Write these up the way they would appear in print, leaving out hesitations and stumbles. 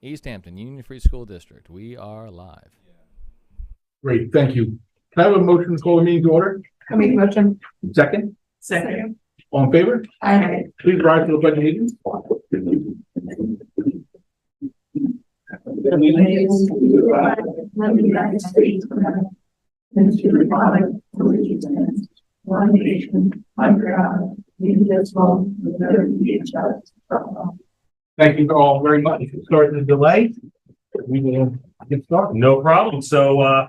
East Hampton Union Free School District. We are live. Great, thank you. Can I have a motion to call the meeting to order? I make a motion. Second, Second. all in favor? Aye. Please rise for the pledge of allegiance. Allegiance to the flag of the United States of America, and to the republic for which it stands, one nation, under God, indivisible, with liberty and justice for all. Thank you all very much. Sorry for the delay. We will get started. No problem. So,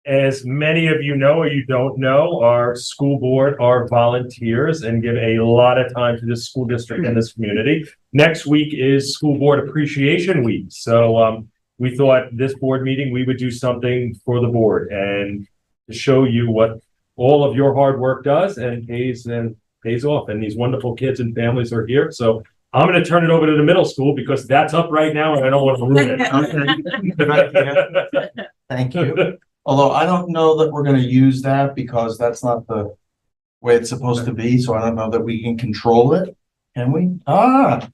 as many of you know or you don't know, our school board are volunteers and give a lot of time to this school district and this community. Next week is School Board Appreciation Week. So, we thought this board meeting, we would do something for the board and to show you what all of your hard work does and pays off. And these wonderful kids and families are here. So I'm going to turn it over to the middle school because that's up right now and I don't want to ruin it. Thank you. Although I don't know that we're going to use that because that's not the way it's supposed to be. So I don't know that we can control it. Can we? A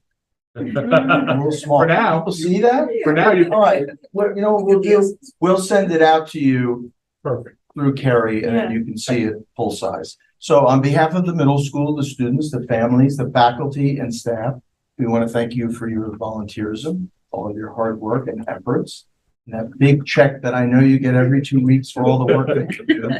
little small. For now. People see that? For now, you. All right. What we'll do, we'll send it out to you Perfect. through Carrie and then you can see it full size. So on behalf of the middle school, the students, the families, the faculty and staff, we want to thank you for your volunteerism, all of your hard work and efforts. And that big check that I know you get every 2 weeks for all the work that you do.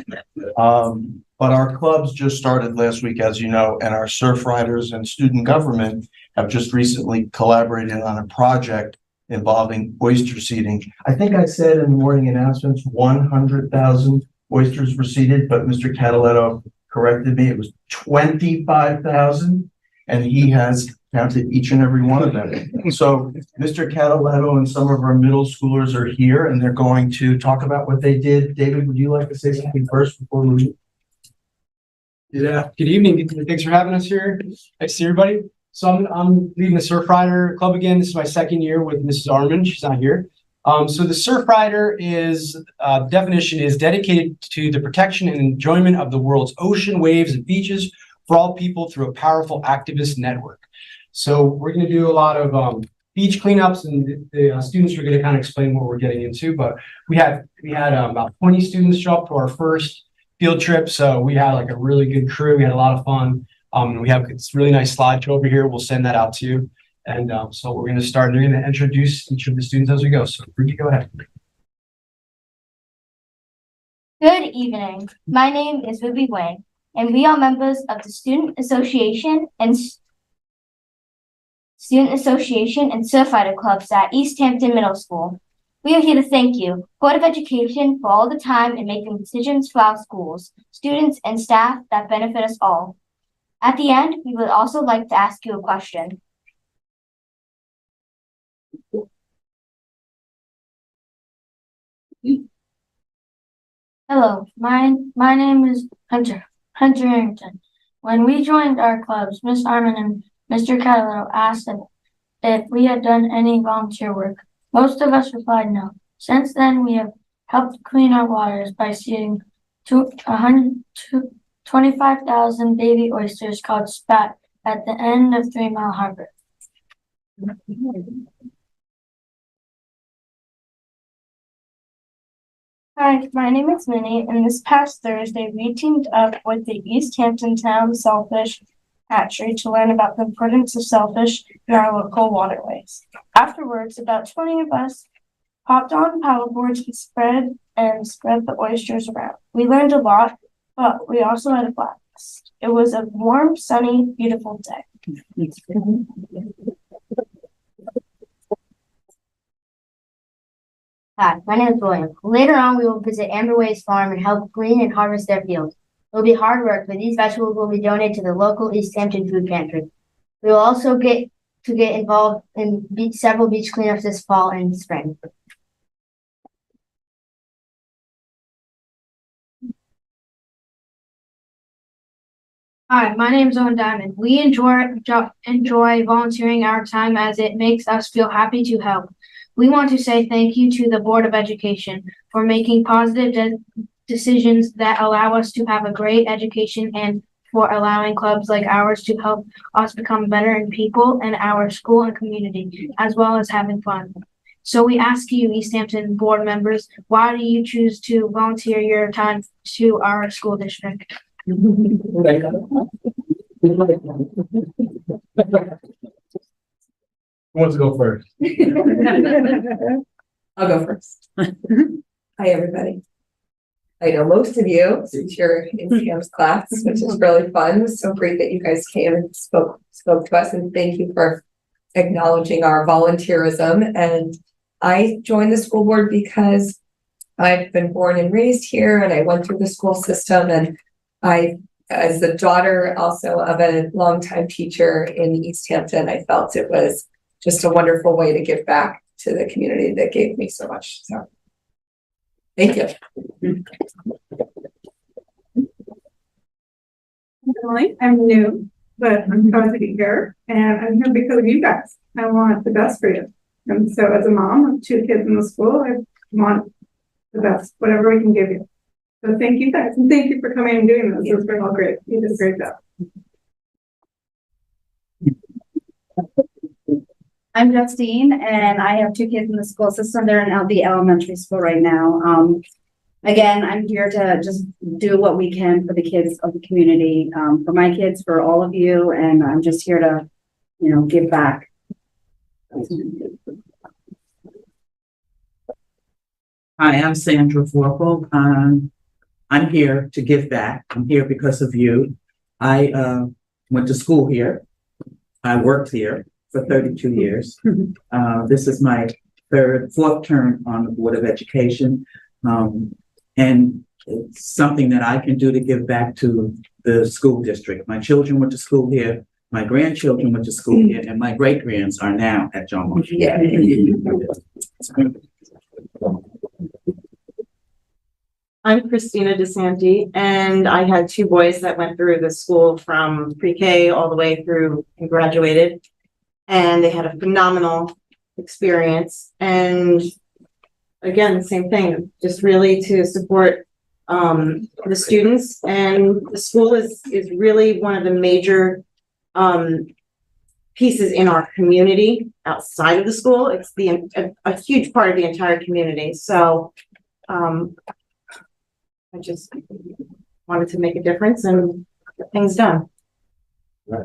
But our clubs just started last week, as you know, and our surf riders and student government have just recently collaborated on a project involving oyster seeding. I think I said in the morning announcements, 100,000 oysters were seeded, but Mr. Cataletto corrected me. It was 25,000, and he has counted each and every one of them. So Mr. Cataletto and some of our middle schoolers are here and they're going to talk about what they did. David, would you like to say something first before we leave? Yeah, good evening. Thanks for having us here. Nice to see everybody. So I'm leading the Surf Rider Club again. This is my second year with Mrs. Armand. She's not here. So the Surf Rider is, definition is dedicated to the protection and enjoyment of the world's ocean, waves, and beaches for all people through a powerful activist network. So we're going to do a lot of beach cleanups, and the students are going to kind of explain what we're getting into. But we had about 20 students show up to our first field trip, so we had like a really good crew. We had a lot of fun. We have this really nice slideshow over here. We'll send that out to you. And so we're going to start. They're going to introduce each of the students as we go. So Rudy, go ahead. Good evening. My name is Ruby Wang, and we are members of the Student Association and Surf Rider Clubs at East Hampton Middle School. We are here to thank you, Board of Education, for all the time in making decisions for our schools, students, and staff that benefit us all. At the end, we would also like to ask you a question. Hello, my name is Hunter Harrington. When we joined our clubs, Miss Armin and Mr. Cataldo asked if we had done any volunteer work. Most of us replied no. Since then, we have helped clean our waters by seeding 25,000 baby oysters called spat at the end of 3 Mile Harbor. Hi, my name is Minnie, and this past Thursday, we teamed up with the East Hampton Town Shellfish Hatchery to learn about the importance of shellfish in our local waterways. Afterwards, about 20 of us hopped on paddleboards and spread the oysters around. We learned a lot, but we also had a blast. It was a warm, sunny, beautiful day. Hi, my name is William. Later on, we will visit Amber Way's farm and help clean and harvest their fields. It will be hard work, but these vegetables will be donated to the local East Hampton food pantry. We will also get involved in several beach cleanups this fall and spring. Hi, my name is Owen Diamond. We enjoy volunteering our time as it makes us feel happy to help. We want to say thank you to the Board of Education for making positive decisions that allow us to have a great education and for allowing clubs like ours to help us become better in people and our school and community, as well as having fun. So we ask you, East Hampton board members, why do you choose to volunteer your time to our school district? Who wants to go first? I'll go first. Hi, everybody. I know most of you since you're in Sam's class, which is really fun. It was so great that you guys came and spoke to us, and thank you for acknowledging our volunteerism. And I joined the school board because I've been born and raised here, and I went through the school system, and I, as the daughter also of a longtime teacher in East Hampton, I felt it was just a wonderful way to give back to the community that gave me so much. So thank you. I'm new, but I'm proud to be here, and I'm here because of you guys. I want the best for you. And so as a mom of 2 kids in the school, I want the best, whatever we can give you. So thank you guys, and thank you for coming and doing this. It's been all great. You did a great job. I'm Justine, and I have 2 kids in the school system. They're in the elementary school right now. Again, I'm here to just do what we can for the kids of the community, for my kids, for all of you, and I'm just here to, give back. Hi, I'm Sandra Vorpal. I'm here to give back. I'm here because of you. I went to school here. I worked here for 32 years. This is my 4th term on the Board of Education. And it's something that I can do to give back to the school district. My children went to school here. My grandchildren went to school here, and my great-grands are now at John Marshall. Yeah. I'm Christina DeSanti, and I had 2 boys that went through the school from pre-K all the way through and graduated, and they had a phenomenal experience. And again, same thing, just really to support the students. And the school is really one of the major pieces in our community outside of the school. It's a huge part of the entire community. So I just wanted to make a difference and get things done. My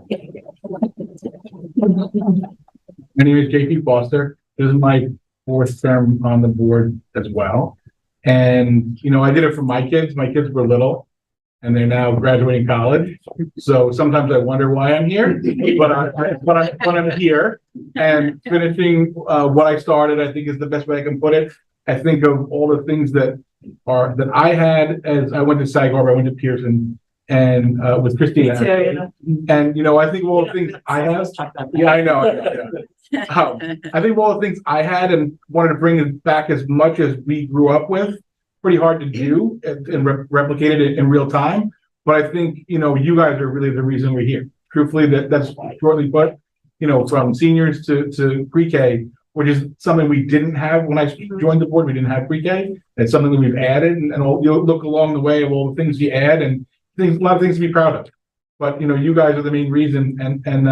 name is JP Foster. This is my 4th term on the board as well. And, I did it for my kids. My kids were little and they're now graduating college. So sometimes I wonder why I'm here, but I'm here and finishing what I started, I think is the best way I can put it. I think of all the things that I had as I went to Sag Harbor, I went to Pearson, and with Christina. And I think of all the things I have. Yeah, I know. I think of all the things I had and wanted to bring it back as much as we grew up with. Pretty hard to do and replicate it in real time. But I think you guys are really the reason we're here. Truthfully, that's shortly put. From seniors to pre-K, which is something we didn't have when I joined the board. We didn't have pre-K. It's something that we've added, and you'll look along the way of all the things you add and a lot of things to be proud of. But you guys are the main reason, and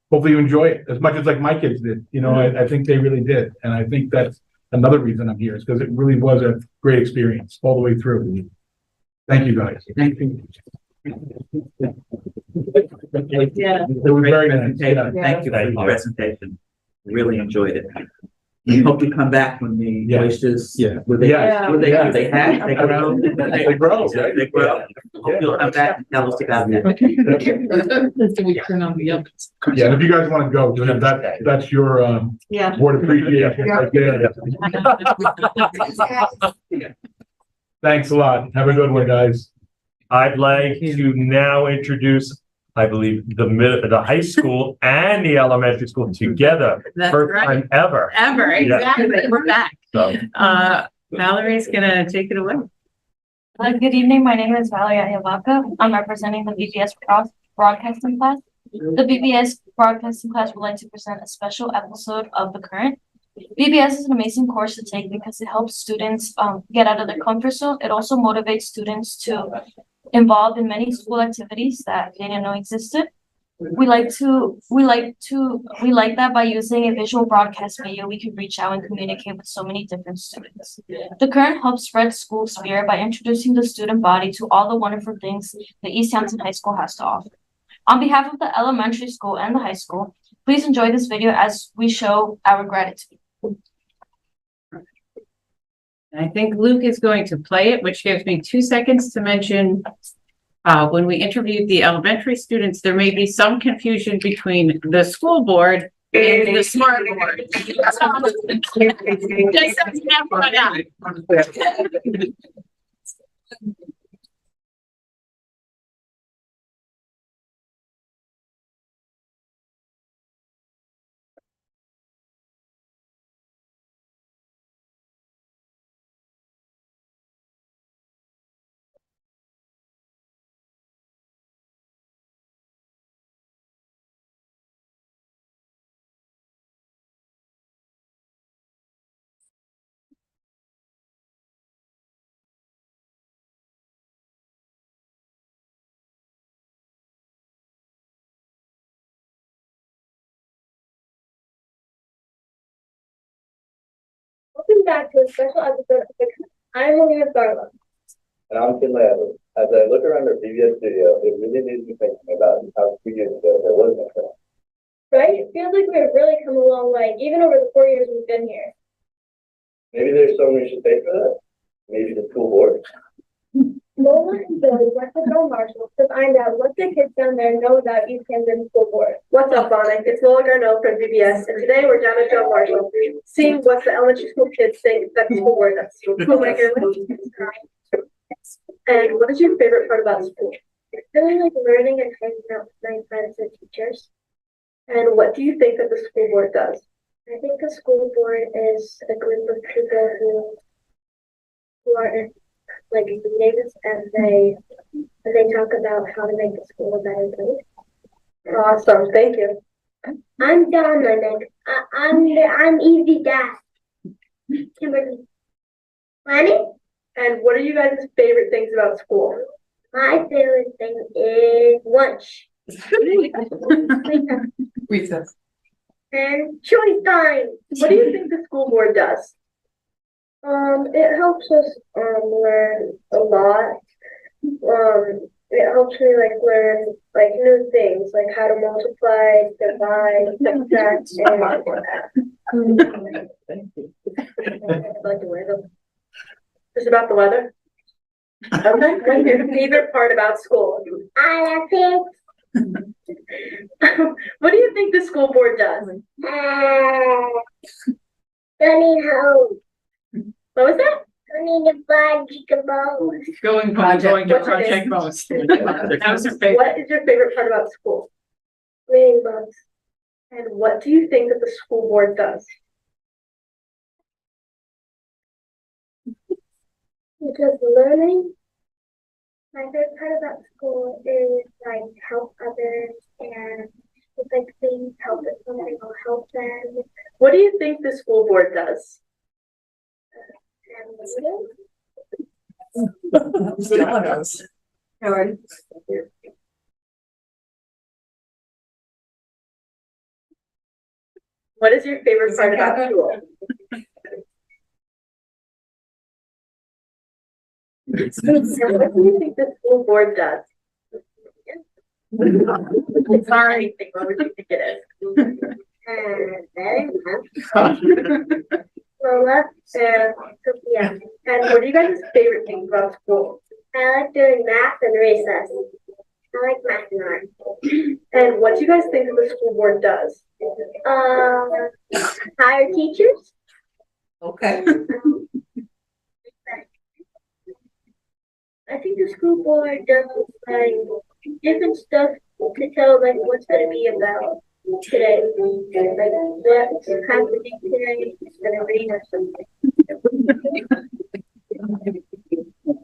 hopefully you enjoy it as much as like my kids did. I think they really did, and I think that's another reason I'm here is because it really was a great experience all the way through. Thank you guys. Thank you. Yeah. It was very nice. Yeah. Thank you for your presentation. Really enjoyed it. We hope you come back when the oysters. Yeah. They hatch, they grow. They grow. Right? They grow. Hope you'll come back and tell us about that. Yeah, and if you guys want to go, that's your board appreciation right there. Thanks a lot. Have a good one, guys. I'd like to now introduce, I believe, the high school and the elementary school together. That's First right. time ever. Ever, exactly. We're back. So, Valerie's gonna take it away. Good evening. My name is Valeria Ayavaca. I'm representing the BBS broadcasting class. The BBS broadcasting class would like to present a special episode of The Current. BBS is an amazing course to take because it helps students get out of their comfort zone. It also motivates students to involved in many school activities that they didn't know existed. We like that by using a visual broadcast video, we can reach out and communicate with so many different students. The current helps spread school spirit by introducing the student body to all the wonderful things that East Hampton High School has to offer. On behalf of the elementary school and the high school, please enjoy this video as we show our gratitude. I think Luke is going to play it, which gives me 2 seconds to mention when we interviewed the elementary students, there may be some confusion between the school board and the smart board. Welcome back to a special episode of the I'm Olivia Garland. And I'm Tim Ladley. As I look around our previous studio, it really leaves me thinking about how 2 years ago there was no film. Right? It feels like we've really come a long way, even over the 4 years we've been here. Maybe there's someone we should pay for that. Maybe the school board. Lola and Billy went to Bill Marshall to find out what the kids down there know about East Hampton School Board. What's up, Bonnie? It's Lola Garneau from VBS, and today we're down at Bill Marshall, seeing what the elementary school kids think that the school board does. And what is your favorite part about school? It's really like learning and hanging out with nice friends and teachers. And what do you think that the school board does? I think the school board is a group of people who are like meetings, and they talk about how to make the school a better place. Awesome, thank you. I'm Dominic. I'm Easy Gas. Kimberly. Lenny? And what are you guys' favorite things about school? My favorite thing is lunch. Recess. And choice time. What do you think the school board does? It helps us learn a lot. It helps me like learn like new things, like how to multiply, divide, subtract, and I like the weather. Just about the weather? Okay, what's your favorite part about school? I love pigs. What do you think the school board does? Running home. What was that? Running the Project Bones. Going to Project Bones. That was your favorite. What is your favorite part about school? Reading books. And what do you think that the school board does? Because learning, my favorite part about school is like help others, and if like things help with something, I'll help them. What do you think the school board does? Howard. What is your favorite part about school? What do you think the school board does? Sorry, what would you think it is? Lola and Sophia. And what are you guys' favorite things about school? I like doing math and recess. I like math and art. And what do you guys think the school board does? Hire teachers. Okay. I think the school board does like different stuff to tell like what's going to be about today, like what's happening today is going to read or something.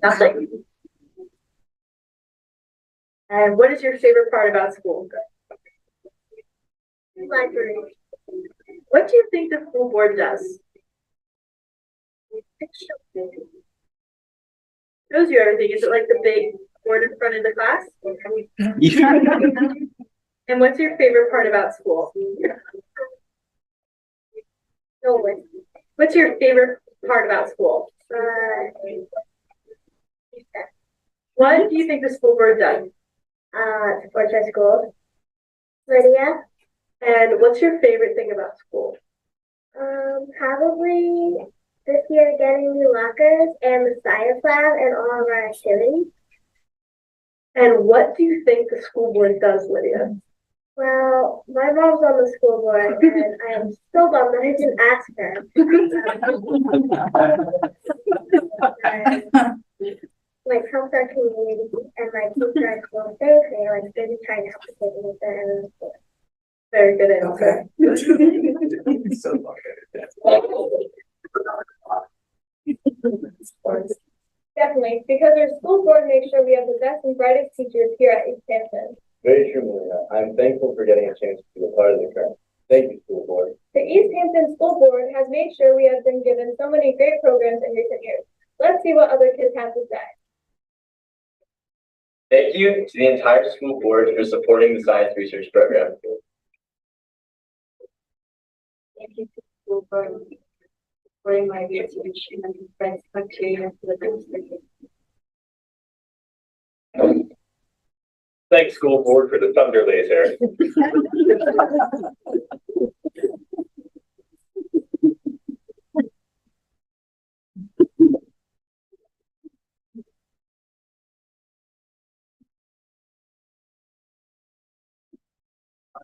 Nothing. And what is your favorite part about school? Library. What do you think the school board does? Shows you everything. Is it like the big board in front of the class? And what's your favorite part about school? No, what's your favorite part about school? What do you think the school board does? Supports our school. Lydia. And what's your favorite thing about school? Probably this year getting new lockers and the science lab and all of our activities. And what do you think the school board does, Lydia? Well, my mom's on the school board and I am so bummed that I didn't ask her. Like helps our community and like keeps our school safe and like really trying to help the kids with their school. Very good answer. Definitely, because our school board makes sure we have the best and brightest teachers here at East Hampton. Very true, Marina. I'm thankful for getting a chance to be a part of the current. Thank you, school board. The East Hampton School Board has made sure we have been given so many great programs in recent years. Let's see what other kids have to say. Thank you to the entire school board for supporting the science research program. Thank you to the school board for supporting my research and friends bacteria for the demonstration. Thanks, school board, for the thunder laser.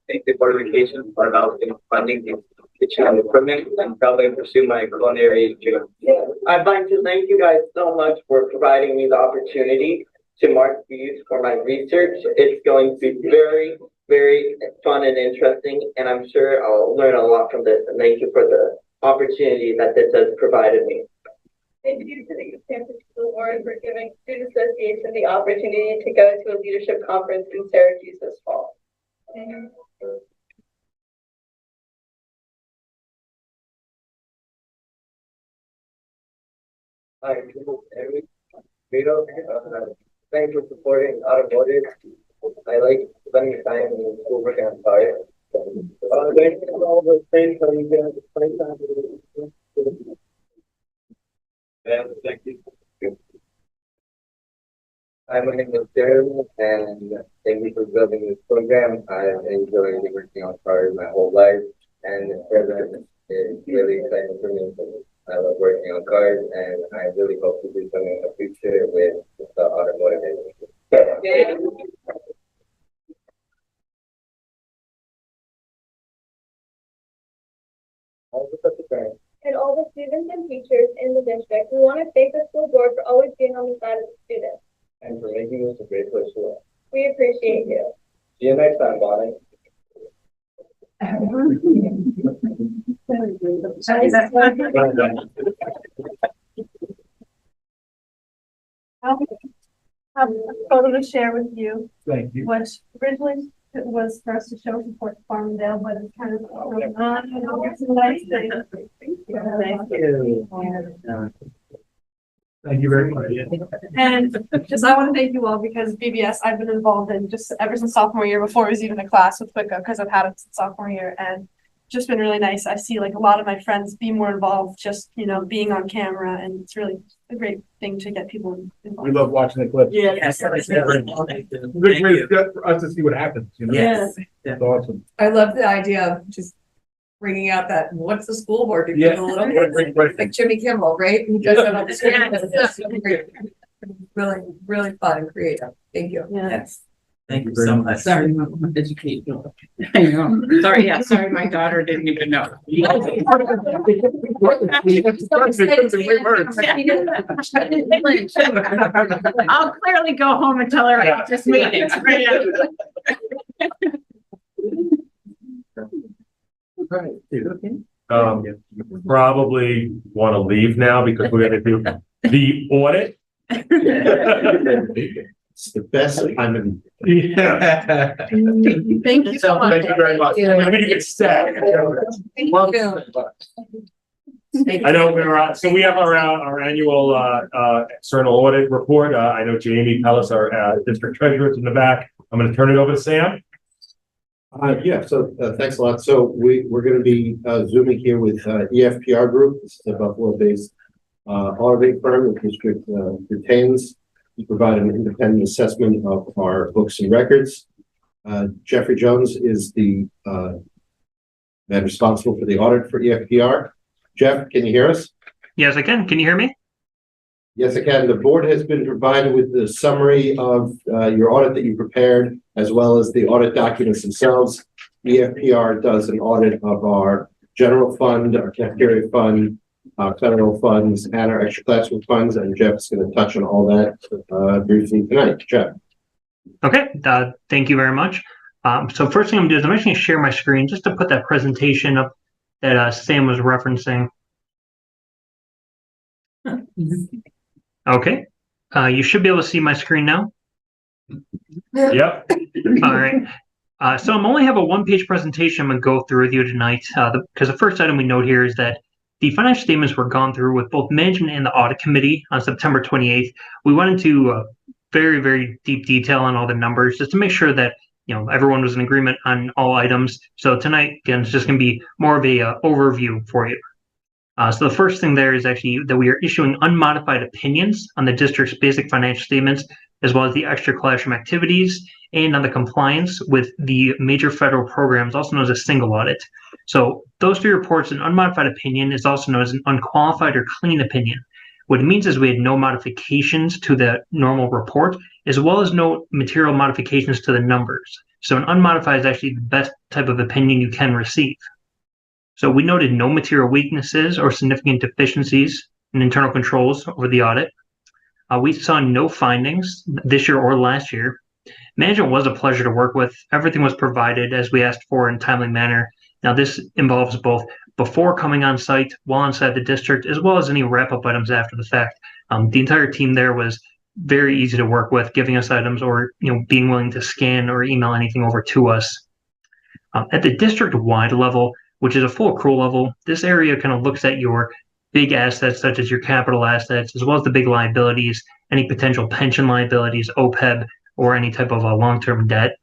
Take the Board of Education for allowing funding the child equipment and probably pursue my culinary dream. I'd like to thank you guys so much for providing me the opportunity to mark these for my research. It's going to be very, very fun and interesting, and I'm sure I'll learn a lot from this. And thank you for the opportunity that this has provided me. Thank you to the East Hampton School Board for giving Student Association the opportunity to go to a leadership conference in Syracuse this fall. Hi, thanks for supporting automotive. I like spending time in school working on cars. Thank you for all the things that you guys spend time with. And thank you. Hi, my name is Jeremy, and thank you for building this program. I've enjoyed working on cars my whole life, and this program is really exciting for me. I love working on cars, and I really hope to do something in the future with the automotive industry. And all the students and teachers in the district, we want to thank the school board for always being on the side of the students. And for making this a great place to live. We appreciate you. See you next time, Bonnie. A photo to share with you, Thank you. which originally was for us to show support to Farmingdale, but it's kind of going on. It's a nice thing. Thank you. Thank you very much. And just, I want to thank you all because BBS, I've been involved in just ever since sophomore year, before it was even a class with WICA, because I've had it since sophomore year, and just been really nice. I see like a lot of my friends be more involved, just, you know, being on camera, and it's really a great thing to get people involved. We love watching the clips. Yeah. Yes, It's a good way for us to see what happens, you know? Yes. It's awesome. I love the idea of just bringing out that, what's the school board? Yeah. Like Jimmy Kimmel, right? He does that on the screen. Really, really fun and creative. Thank you. Yes. Thank you so much. Sorry, I'm educational. I know. Sorry, yeah, sorry, my daughter didn't even know. I'll clearly go home and tell her I just made it. Probably want to leave now because we're gonna do the audit. It's the best. I'm in. Yeah. Thank you so much. Thank you very much. I mean, you can stay. Thank you. I know so we have our annual, external audit report. I know Jamie Pellis, our, district treasurer, is in the back. I'm going to turn it over to Sam. Thanks a lot. So we're going to be zooming here with EFPR Group. This is a Buffalo-based auditing firm the district retains to provide an independent assessment of our books and records. Jeffrey Jones is the man responsible for the audit for EFPR. Jeff, can you hear us? Yes, I can. Can you hear me? Yes, I can. The board has been provided with the summary of your audit that you prepared, as well as the audit documents themselves. EFPR does an audit of our general fund, our cafeteria fund, our federal funds, and our extra classroom funds. And Jeff's going to touch on all that briefly tonight. Jeff. Okay. Thank you very much. So first thing I'm doing is I'm actually going to share my screen just to put that presentation up that Sam was referencing. Okay. You should be able to see my screen now. Yep. All right. So I'm only have a one-page presentation I'm going to go through with you tonight because the first item we note here is that the financial statements were gone through with both management and the audit committee on September 28th. We went into very, very deep detail on all the numbers just to make sure that everyone was in agreement on all items. So tonight, again, it's just going to be more of a overview for you. So the first thing there is actually that we are issuing unmodified opinions on the district's basic financial statements, as well as the extra classroom activities and on the compliance with the major federal programs, also known as a single audit. So those three reports, an unmodified opinion is also known as an unqualified or clean opinion. What it means is we had no modifications to the normal report, as well as no material modifications to the numbers. So an unmodified is actually the best type of opinion you can receive. So we noted no material weaknesses or significant deficiencies in internal controls over the audit. We saw no findings this year or last year. Management was a pleasure to work with. Everything was provided as we asked for in a timely manner. Now this involves both before coming on site, while inside the district, as well as any wrap-up items after the fact. The entire team there was very easy to work with, giving us items or being willing to scan or email anything over to us. At the district-wide level, which is a full accrual level, this area kind of looks at your big assets, such as your capital assets, as well as the big liabilities, any potential pension liabilities, OPEB, or any type of long-term debt.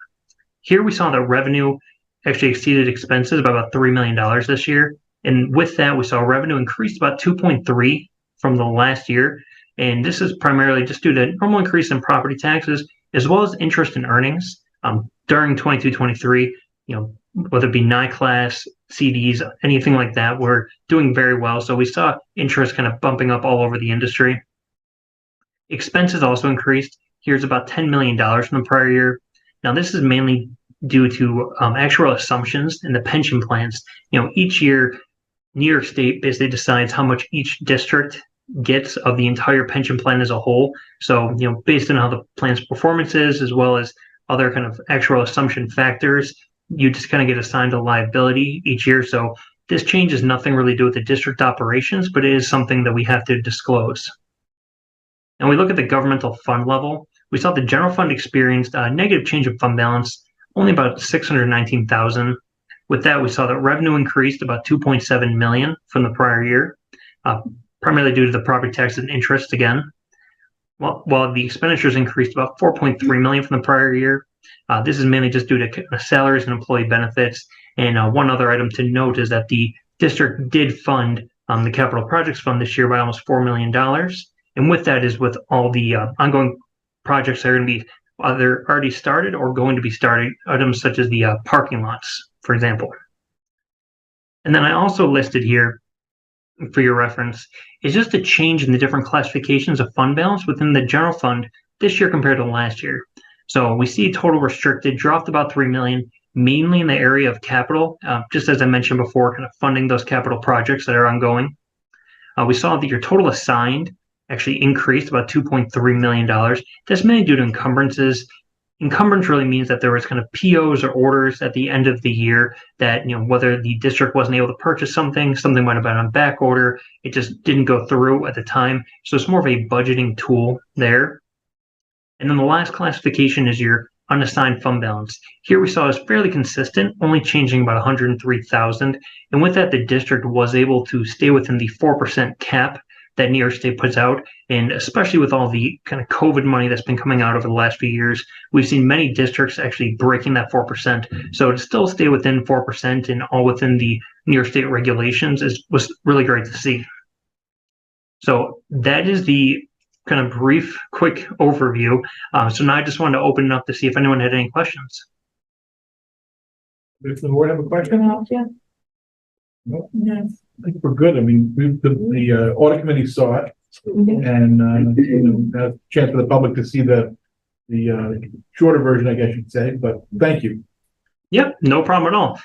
Here we saw that revenue actually exceeded expenses by about $3 million this year. And with that, we saw revenue increase about 2.3 from the last year. And this is primarily just due to normal increase in property taxes, as well as interest and earnings. During 22-23, whether it be NICLAS, CDs, anything like that, we're doing very well. So we saw interest kind of bumping up all over the industry. Expenses also increased. Here's about $10 million from the prior year. Now, this is mainly due to actual assumptions in the pension plans. Each year, New York State basically decides how much each district gets of the entire pension plan as a whole. So, based on how the plan's performance is, as well as other kind of actual assumption factors, you just kind of get assigned a liability each year. So this change has nothing really to do with the district operations, but it is something that we have to disclose. And we look at the governmental fund level. We saw the general fund experienced a negative change of fund balance, only about $619,000. With that, we saw that revenue increased about $2.7 million from the prior year, primarily due to the property tax and interest again. While the expenditures increased about $4.3 million from the prior year. This is mainly just due to salaries and employee benefits. And one other item to note is that the district did fund the capital projects fund this year by almost $4 million. And with that is with all the ongoing projects that are going to be either already started or going to be started, items such as the parking lots, for example. And then I also listed here, for your reference, is just a change in the different classifications of fund balance within the general fund this year compared to last year. So we see total restricted dropped about $3 million, mainly in the area of capital, just as I mentioned before, kind of funding those capital projects that are ongoing. We saw that your total assigned actually increased about $2.3 million. That's mainly due to encumbrances. Encumbrance really means that there was kind of POs or orders at the end of the year that, whether the district wasn't able to purchase something might have been on back order. It just didn't go through at the time. So it's more of a budgeting tool there. And then the last classification is your unassigned fund balance. Here we saw is fairly consistent, only changing about 103,000. And with that, the district was able to stay within the 4% cap that New York State puts out. And especially with all the kind of COVID money that's been coming out over the last few years, we've seen many districts actually breaking that 4%. So to still stay within 4% and all within the New York State regulations was really great to see. So that is the kind of brief, quick overview. So now I just wanted to open it up to see if anyone had any questions. Does the board have a question? No. I think we're good. I mean, the audit committee saw it, and had a chance for the public to see the shorter version, I guess you'd say. But thank you. Yep, no problem at all.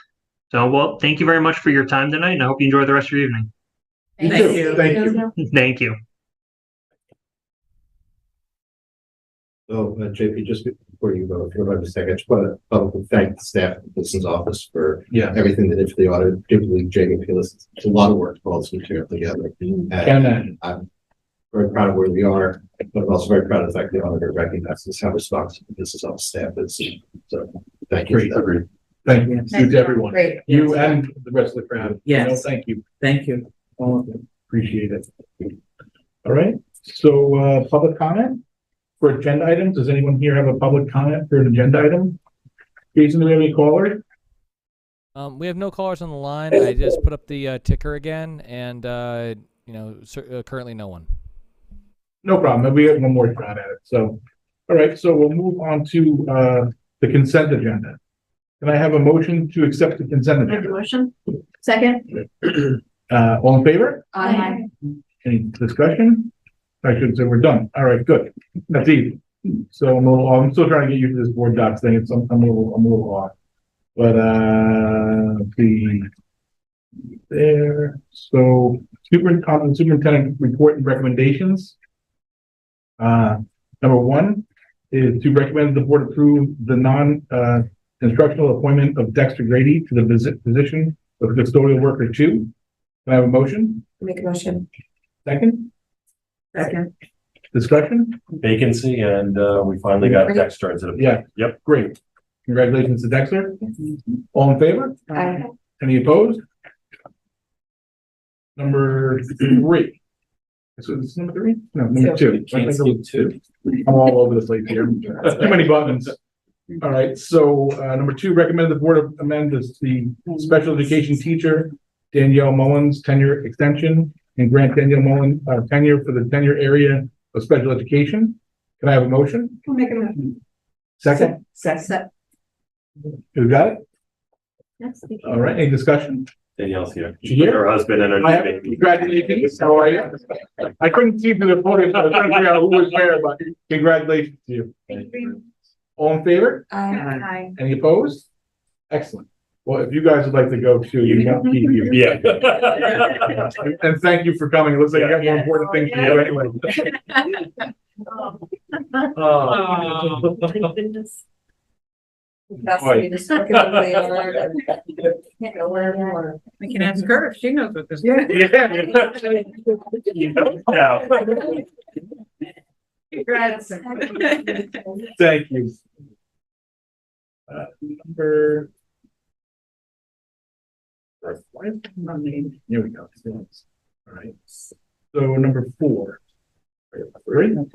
So, well, thank you very much for your time tonight, and I hope you enjoy the rest of your evening. Thank you. Thank you. Thank you. So, JP, just before you go, if you want to take, I just want to publicly thank the staff of the business office for everything they did for the audit, particularly Jamie Felix. It's a lot of work to pull this material together. And I'm very proud of where we are, but I'm also very proud of the fact the auditor recognizes how responsive the business office staff is. So, thank you. Great. Thank you to everyone. Great. You and the rest of the crowd. Yes. Thank you. Thank you. All of them. Appreciate it. All right. So, public comment for agenda items. Does anyone here have a public comment for an agenda item? Jason, do we have any callers? We have no callers on the line. I just put up the ticker again, and currently no one. No problem. We have one more shot at it. So, all right. So we'll move on to the consent agenda. Can I have a motion to accept the consent agenda? Motion. Second. All in favor? Aye. Any discussion? I should say we're done. All right, good. That's easy. So I'm still trying to get used to this board docs thing. I'm a little off. But there. So superintendent report and recommendations. Number one is to recommend the board approve the instructional appointment of Dexter Grady to the position of custodial worker 2. Can I have a motion? Make a motion. Second? Second. Discussion? Vacancy, and we finally got Dexter into the. Yeah. Yep. Great. Congratulations to Dexter. All in favor? Aye. Any opposed? Number 3. So this is number 3? No, number 2. Can't skip 2. I'm all over the place here. Too many buttons. All right. So number 2, recommend the board amend the special education teacher Danielle Mullins tenure extension and grant Danielle Mullins tenure for the tenure area of special education. Can I have a motion? I'll make a motion. Second? Second. Who got it? Yes. All right. Any discussion? Danielle's here. She here? Her husband and her baby. Congratulations. How are you? I couldn't see through the photos. I was trying to figure out who was where, but congratulations to you. Thank you. All in favor? Aye. Any opposed? Excellent. Well, if you guys would like to go too, you can keep you. Yeah. And thank you for coming. It looks like you got more important things to do anyway. That's me just looking at the yard and can't go where anymore. We can ask her if she knows what this is. Yeah. You don't know. Congrats. Thank you. Number. Here we go. All right. So number 4. Three. Now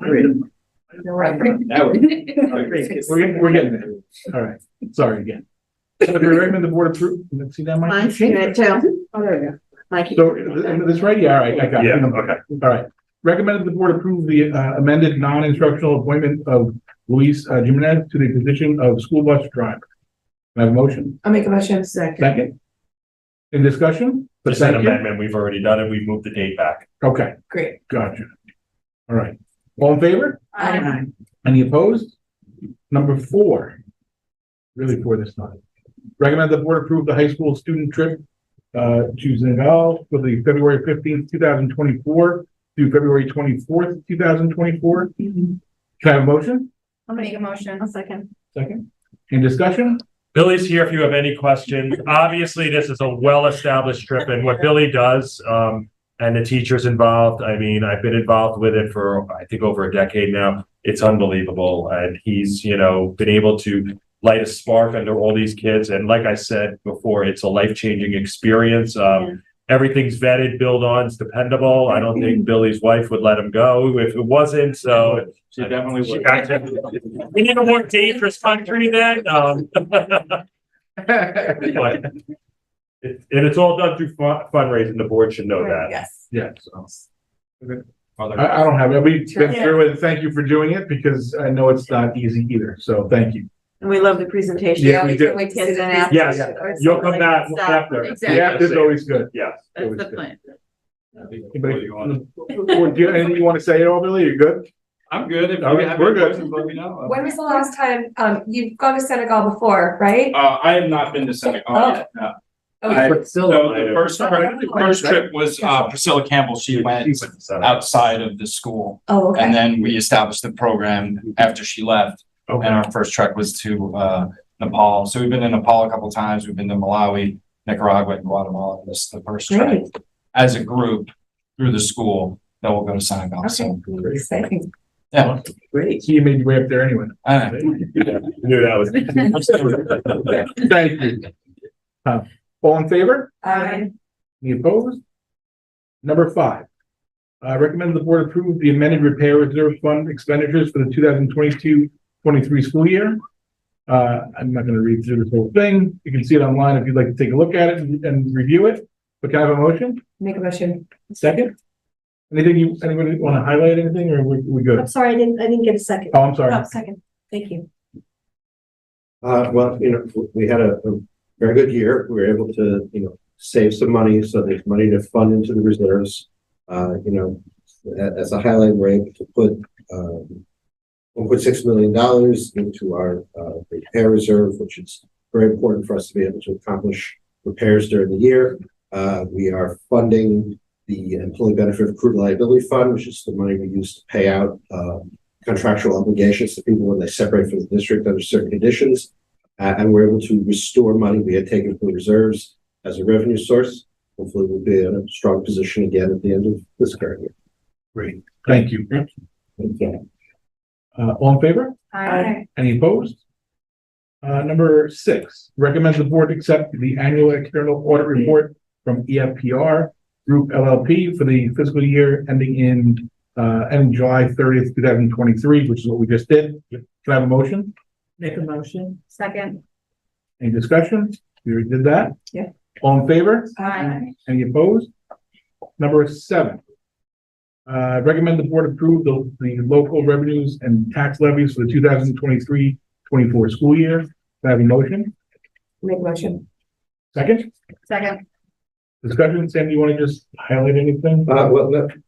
we're getting there. All right. Sorry again. So we recommend the board approve. Let's see that might Mine's change. good too. Oh, there you go. Thank you. So this right? Yeah. All right. I got it. Yeah, okay. All right. Recommended the board approve the amended non-instructional appointment of Luis Jimenez to the position of school bus driver. Can I have a motion? I'll make a motion. Second. Second. In discussion? Just an Thank you. amendment. We've already done it. We've moved the date back. Okay. Great. Gotcha. All right. All in favor? Aye. Any opposed? Number 4. Really 4 this time. Recommend the board approve the high school student trip to Senegal for the February 15th, 2024 through February 24th, 2024. Can I have a motion? I'll make a motion. I'll second. Second. In discussion? Billy's here if you have any questions. Obviously, this is a well-established trip, and what Billy does, and the teachers involved, I mean, I've been involved with it for, I think, over a decade now. it's unbelievable. And he's, been able to light a spark under all these kids. And like I said before, it's a life-changing experience. Everything's vetted, built on, it's dependable. I don't think Billy's wife would let him go if it wasn't. So She definitely would. We need a more dangerous country then. But it's all done through fundraising. The board should know that. Yes. Yeah. So. Okay. I don't have it. We've been through it. Thank you for doing it because I know it's not easy either. So thank you. And we love the presentation. Yeah, we do. Can't wait to see the next. Yes, you'll come back after. Exactly. Yeah, it's always good. Yes. That's Always the good. plan. Anybody on the board, do you have anything you want to say at all, Billy? You're good? I'm good. If All you right, have we're any good. questions, let me know. When was the last time, you've gone to Senegal before, right? I have not been to Senegal yet, no. Okay. So the first trip was Priscilla Campbell. She went outside of the school. Oh, okay. And then we established the program after she left. Okay. And our first trek was to Nepal. So we've been in Nepal a couple of times. We've been to Malawi, Nicaragua, and Guatemala. This is the first trek Great. as a group through the school that will go to Senegal. So Okay, exciting. yeah, Great. See, you made your way up there anyway. I know. Knew that was. Thank you. All in favor? Aye. Any opposed? Number 5. Recommend the board approve the amended repair reserve fund expenditures for the 2022-23 school year. I'm not gonna read through this whole thing. You can see it online if you'd like to take a look at it and review it. But can I have a motion? Make a motion. Second? Anybody want to highlight anything or we good? I'm sorry, I didn't get a second. Oh, I'm sorry. Oh, second. Thank you. Well, we had a very good year. We were able to, save some money. So there's money to fund into the reserves. As a highlight, we're able to put $1.6 million into our repair reserve, which is very important for us to be able to accomplish repairs during the year. We are funding the employee benefit accrued liability fund, which is the money we use to pay out contractual obligations to people when they separate from the district under certain conditions. And we're able to restore money we had taken from reserves as a revenue source. Hopefully we'll be in a strong position again at the end of this current year. Great. Thank you. Thank you. All in favor? Aye. Any opposed? Number 6, recommend the board accept the annual external audit report from EFPR Group LLP for the fiscal year ending July 30th, 2023, which is what we just did. Can I have a motion? Make a motion. Second. Any discussion? We already did that? Yeah. All in favor? Aye. Any opposed? Number 7. Recommend the board approve the local revenues and tax levies for the 2023-24 school year. Can I have a motion? Make a motion. Second? Second. Discussion, Sam, do you want to just highlight anything? Other than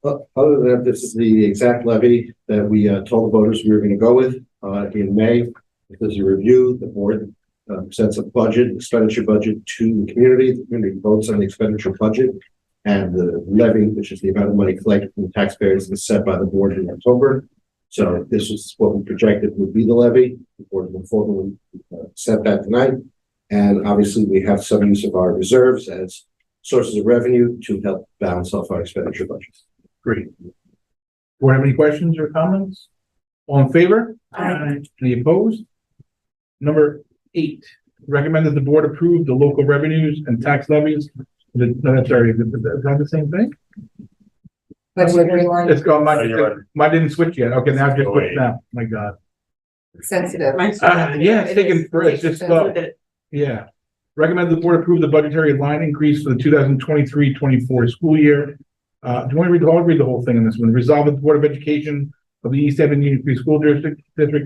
that, this is the exact levy that we told the voters we were going to go with in May. There's a review, the board sets a expenditure budget to the community votes on the expenditure budget, and the levy, which is the amount of money collected from taxpayers, is set by the board in October. So this is what we projected would be the levy. The board will formally set that tonight. And obviously we have some use of our reserves as sources of revenue to help balance off our expenditure budgets. Great. Board have any questions or comments? All in favor? Aye. Any opposed? Number 8, recommend that the board approve the local revenues and tax levies. Is that the same thing? It's gone. Mine didn't switch yet. Okay, now it just switched now. My God. Sensitive. Yeah, it's taking for it's just slow. Yeah. Recommend the board approve the budgetary line increase for the 2023-24 school year. Do you want to read the whole thing on this one? Resolve that the Board of Education of the East Hampton Union Free School District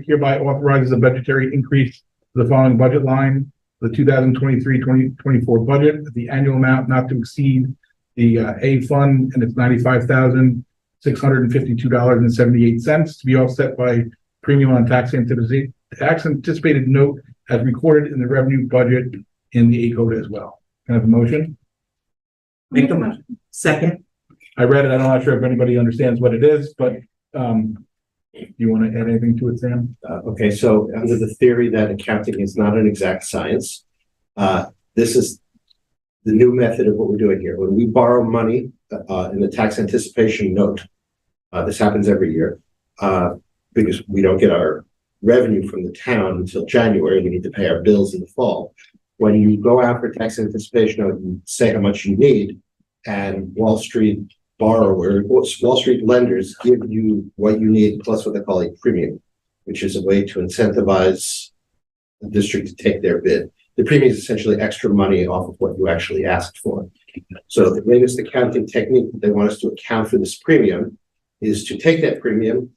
hereby authorizes a budgetary increase to the following budget line. The 2023-24 budget, the annual amount not to exceed the A fund, and it's $95,652.78 to be offset by premium on tax anticipated note as recorded in the revenue budget in the A code as well. Can I have a motion? Make a motion. Second. I read it. I'm not sure if anybody understands what it is, but you want to add anything to it, Sam? Okay, so under the theory that accounting is not an exact science, this is the new method of what we're doing here. When we borrow money in the tax anticipation note, this happens every year. because we don't get our revenue from the town until January. We need to pay our bills in the fall. When you go out for tax anticipation note and say how much you need, and Wall Street lenders give you what you need plus what they call a premium, which is a way to incentivize the district to take their bid. The premium is essentially extra money off of what you actually asked for. So the latest accounting technique that they want us to account for this premium is to take that premium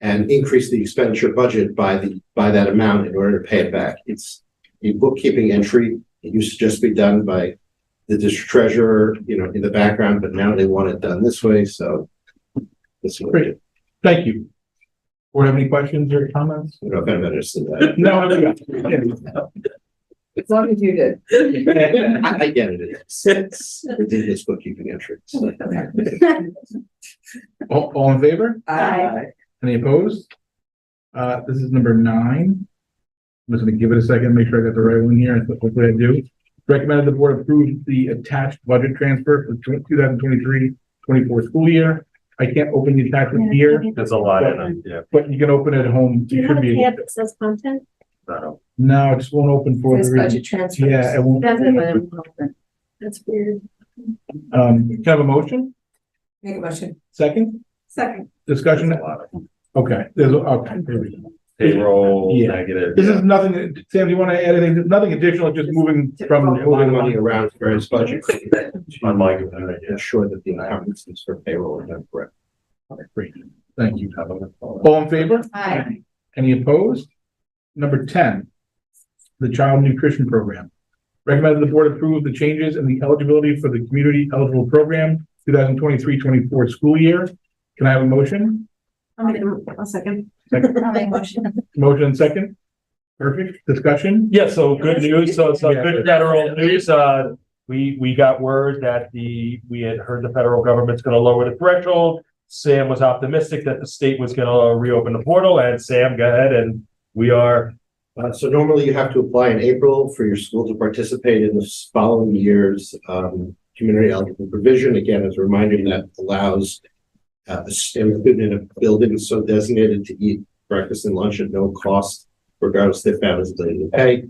and increase the expenditure budget by that amount in order to pay it back. It's a bookkeeping entry. It used to just be done by the district treasurer, in the background, but now they want it done this way. So this is Great. Thank you. Board have any questions or comments? I don't know if anybody understood that. No. As long as you did. I get it. It's ridiculous bookkeeping entry. All in favor? Aye. Any opposed? This is number 9. I'm just going to give it a second, make sure I got the right one here. Hopefully I do. Recommended the board approve the attached budget transfer for 2023-24 school year. I can't open the attachment here. There's a lot in it, yeah. But you can open it at home. Do you have a tab that says content? No, it just won't open for This the budget transfers. Yeah, it won't. That's weird. Can I have a motion? Make a motion. Second? Second. Discussion? Okay, okay, there we go. Payroll, Yeah. negative. This is nothing, Sam, do you want to add anything? Nothing additional, just moving from Moving money around various budgets Unlike to ensure that the encumbrances for payroll are done correct. Great, thank you. All in favor? Aye. Any opposed? Number 10, the Child Nutrition Program. Recommended the board approve the changes in the eligibility for the Community Eligible Program 2023-24 school year. Can I have a motion? A second. Second. I'll make a motion. Motion and second. Perfect. Discussion? Yeah, so good news. So Yeah. good federal news. We got word that we had heard the federal government's gonna lower the threshold. Sam was optimistic that the state was gonna reopen the portal, and Sam, go ahead, and we are. So normally you have to apply in April for your school to participate in the following year's community eligible provision. Again, as a reminder, that allows a student in a building so designated to eat breakfast and lunch at no cost, regardless of their family's ability to pay.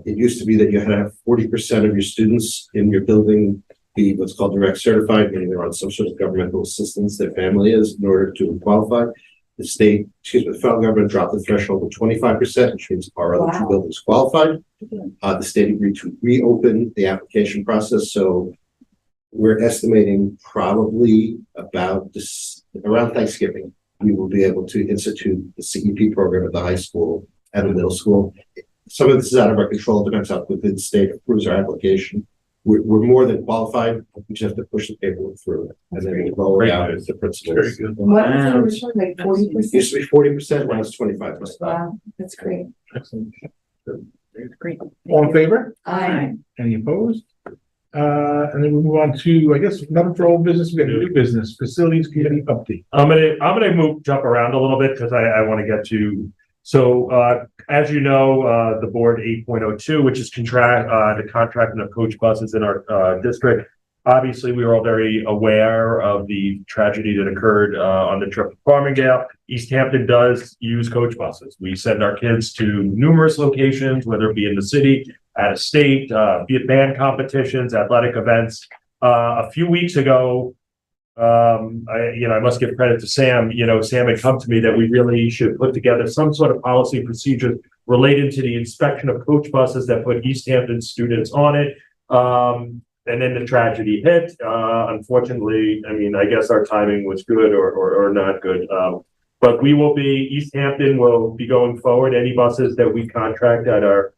It used to be that you had to have 40% of your students in your building be what's called direct certified, meaning they're on some sort of governmental assistance, their family is, in order to qualify. The federal government dropped the threshold to 25%, which means our other two buildings qualified. The state agreed to reopen the application process. So we're estimating probably about around Thanksgiving, we will be able to institute the CEP program at the high school and the middle school. Some of this is out of our control, depends how quickly the state approves our application. We're more than qualified. We just have to push the paperwork through, and then we roll it out as the principals. Very good. What was the original, like 40%? Used to be 40%, now it's 25%. Wow, that's great. Excellent. Great. All in favor? Aye. Any opposed? And then we move on to, I guess, another for old business. We got new business, facilities committee update. I'm gonna jump around a little bit because I want to get to. So as you know, the board 8.02, which is the contracting of coach buses in our district. Obviously, we were all very aware of the tragedy that occurred on the trip to Farmingdale. East Hampton does use coach buses. We send our kids to numerous locations, whether it be in the city, out of state, be it band competitions, athletic events. A few weeks ago, I must give credit to Sam. Sam had come to me that we really should put together some sort of policy and procedure related to the inspection of coach buses that put East Hampton students on it. And then the tragedy hit. Unfortunately, I guess our timing was good or not good. But East Hampton will be going forward. Any buses that we contract that are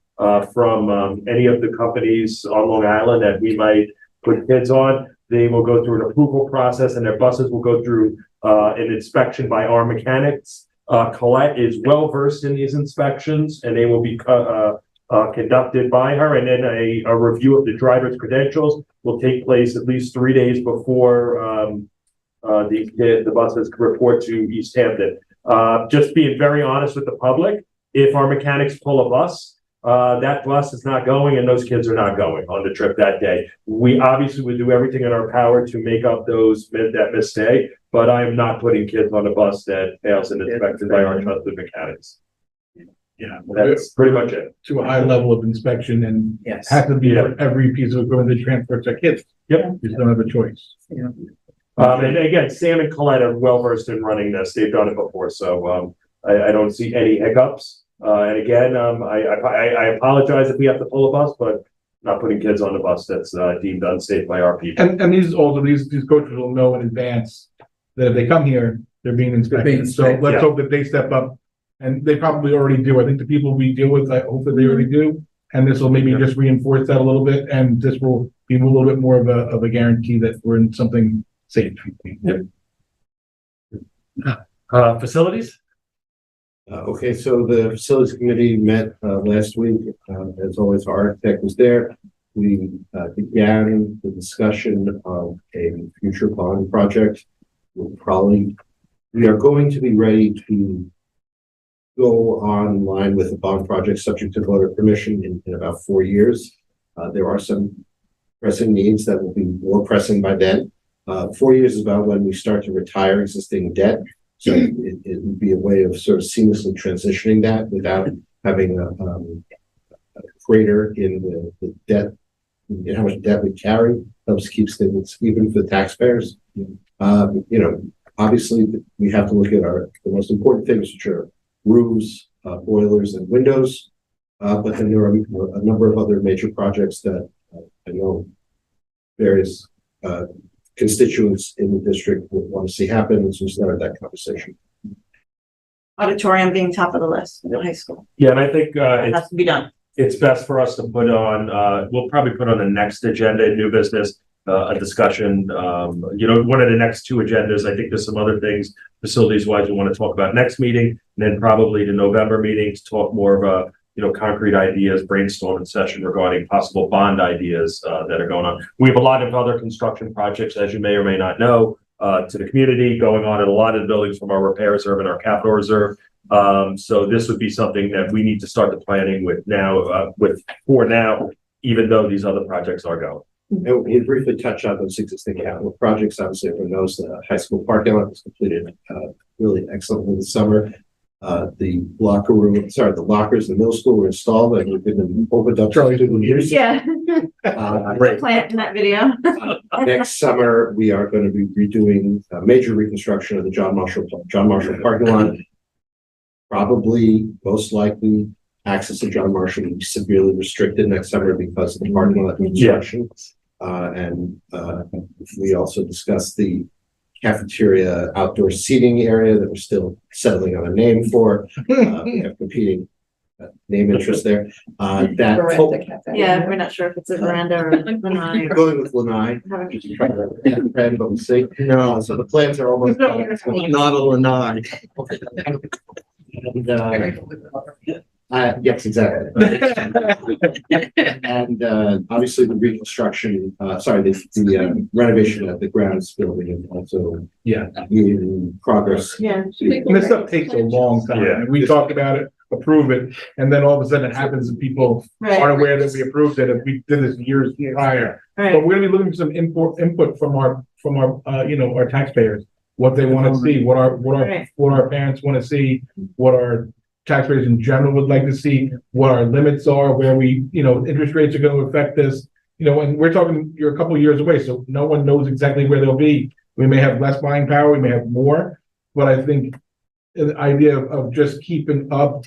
from any of the companies on Long Island that we might put kids on, they will go through an approval process, and their buses will go through an inspection by our mechanics. Colette is well versed in these inspections, and they will be conducted by her, and then a review of the driver's credentials will take place at least 3 days before the buses report to East Hampton. Just being very honest with the public, if our mechanics pull a bus, that bus is not going and those kids are not going on the trip that day. We obviously would do everything in our power to make up that missed day, but I'm not putting kids on a bus that fails an inspection by our trusted mechanics. Yeah. That's pretty much it. To a high level of inspection and Yes. has to be for every piece of equipment that transports our kids. Yep. You just don't have a choice. And again, Sam and Colette are well versed in running this. They've done it before, so I don't see any hiccups. And again, I apologize if we have to pull a bus, but not putting kids on the bus that's deemed unsafe by our people. And these coaches will know in advance that if they come here, they're being inspected. So let's hope that they step up, and they probably already do. I think the people we deal with, I hope that they already do. And this will maybe just reinforce that a little bit, and this will be a little bit more of a guarantee that we're in something safe. Facilities? Okay, so the facilities committee met last week. As always, our architect was there. We began the discussion of a future bond project. We are going to be ready to go online with a bond project subject to voter permission in about 4 years. There are some pressing needs that will be more pressing by then. 4 years is about when we start to retire existing debt. So it would be a way of sort of seamlessly transitioning that without having a greater in the debt, in how much debt we carry. Helps keeps things even for the taxpayers. Obviously we have to look at the most important things, which are roofs, boilers, and windows. But then there are a number of other major projects that I know various constituents in the district would want to see happen, and so we started that conversation. Auditorium being top of the list in the high school. Yeah, and I think It has to be done. it's best for us to put on, we'll probably put on the next agenda in new business, a discussion, one of the next two agendas. I think there's some other things facilities wise we want to talk about next meeting, and then probably the November meeting to talk more of concrete ideas, brainstorming session regarding possible bond ideas that are going on. We have a lot of other construction projects, as you may or may not know, to the community going on in a lot of the buildings from our repair reserve and our capital reserve. So this would be something that we need to start the planning with now, for now, even though these other projects are going. And we briefly touched on those existing capital projects. Obviously, everyone knows the high school parking lot was completed really excellently this summer. The lockers in the middle school were installed and we've been opened up for years. Yeah. Great. Plant in that video. Next summer, we are going to be redoing a major reconstruction of the John Marshall parking lot. Probably, most likely, access to John Marshall will be severely restricted next summer because of the parking lot reconstruction. We also discussed the cafeteria outdoor seating area that we're still settling on a name for. We have competing name interest there. Yeah, we're not sure if it's a veranda or lanai. Going with lanai. But we'll see. No, so the plans are almost not a lanai. Yes, exactly. And obviously the reconstruction, the renovation of the grounds building is also in progress. Yeah. And this stuff takes a long time. Yeah. And we talk about it, approve it, and then all of a sudden it happens and people aren't aware that we approved it, and we did this years prior. Right. But we're gonna be looking for some input from our our taxpayers, what they want to see, what our parents want to see, what our taxpayers in general would like to see, what our limits are, where we, interest rates are going to affect this, and we're talking, you're a couple of years away, so no one knows exactly where they'll be. We may have less buying power, we may have more, but I think the idea of just keeping up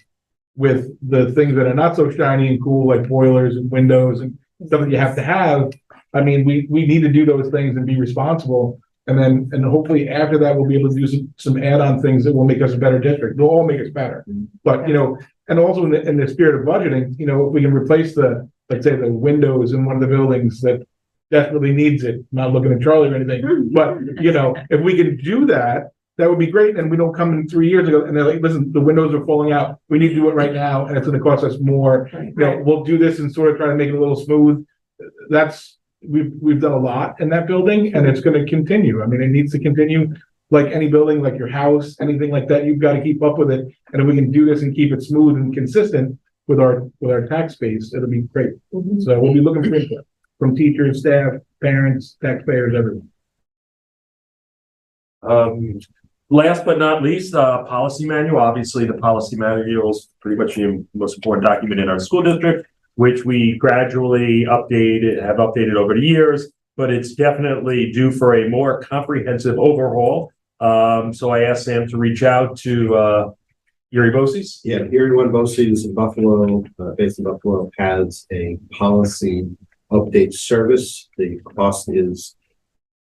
with the things that are not so shiny and cool, like boilers and windows and stuff that you have to have. I mean, we need to do those things and be responsible. And hopefully after that, we'll be able to do some add-on things that will make us a better district. They'll all make us better. But, and also in the spirit of budgeting, if we can replace let's say the windows in one of the buildings that desperately needs it, not looking at Charlie or anything, but, if we can do that, that would be great. And we don't come in 3 years ago and they're like, listen, the windows are falling out. We need to do it right now. And it's going to cost us more. We'll do this and sort of try to make it a little smooth. We've done a lot in that building and it's going to continue. I mean, it needs to continue like any building, like your house, anything like that. You've got to keep up with it. And if we can do this and keep it smooth and consistent with our tax base, it'll be great. So we'll be looking for input from teachers, staff, parents, taxpayers, everyone. Last but not least, policy manual. Obviously, the policy manual is pretty much the most important document in our school district, which we gradually have updated over the years, but it's definitely due for a more comprehensive overhaul. So I asked Sam to reach out to Erie Boces. Yeah, Erie One Boces in Buffalo, based in Buffalo, has a policy update service. The cost is,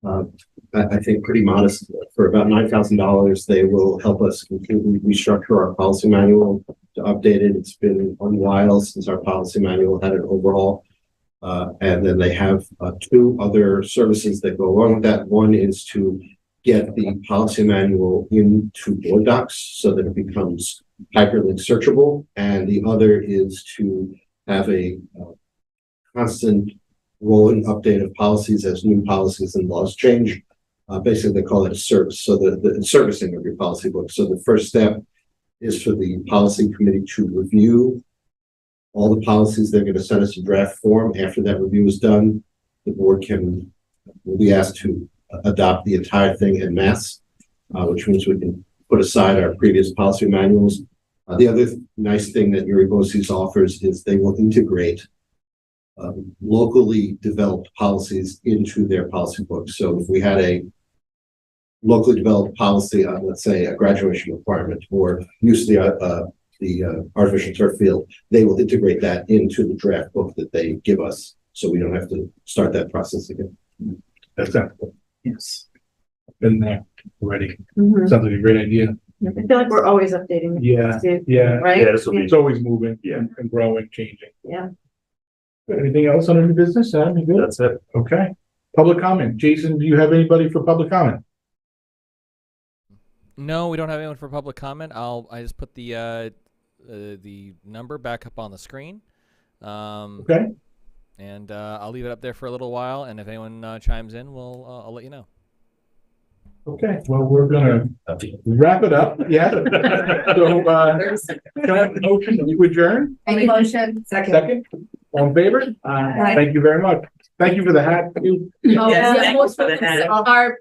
I think, pretty modest. For about $9,000, they will help us completely restructure our policy manual to update it. It's been a while since our policy manual had an overhaul. And then they have two other services that go along with that. One is to get the policy manual into board docs so that it becomes hyperlink searchable. And the other is to have a constant rolling update of policies as new policies and laws change. Basically, they call it a service. So the servicing of your policy book. So the first step is for the policy committee to review all the policies. They're going to send us a draft form. After that review is done, the board will be asked to adopt the entire thing en masse, which means we can put aside our previous policy manuals. The other nice thing that Erie Boces offers is they will integrate locally developed policies into their policy book. So if we had a locally developed policy on, let's say, a graduation requirement or use of the artificial turf field, they will integrate that into the draft book that they give us, so we don't have to start that process again. That's helpful. Yes. Been there already. Mhm. Sounds like a great idea. I feel like we're always updating. Yeah, too, yeah. Right? Yeah, this will be It's always moving and growing, changing. Yeah. Anything else on any business? Sam, you good? That's it. Okay. Public comment. Jason, do you have anybody for public comment? No, we don't have anyone for public comment. I just put the number back up on the screen. Okay. And I'll leave it up there for a little while, and if anyone chimes in, I'll let you know. Okay, well, we're gonna wrap it up. Yeah. So, can I have a motion to adjourn? Any motion? Second. All in favor? Aye. Thank you very much. Thank you for the hat. Yes, thank you for the hat. Our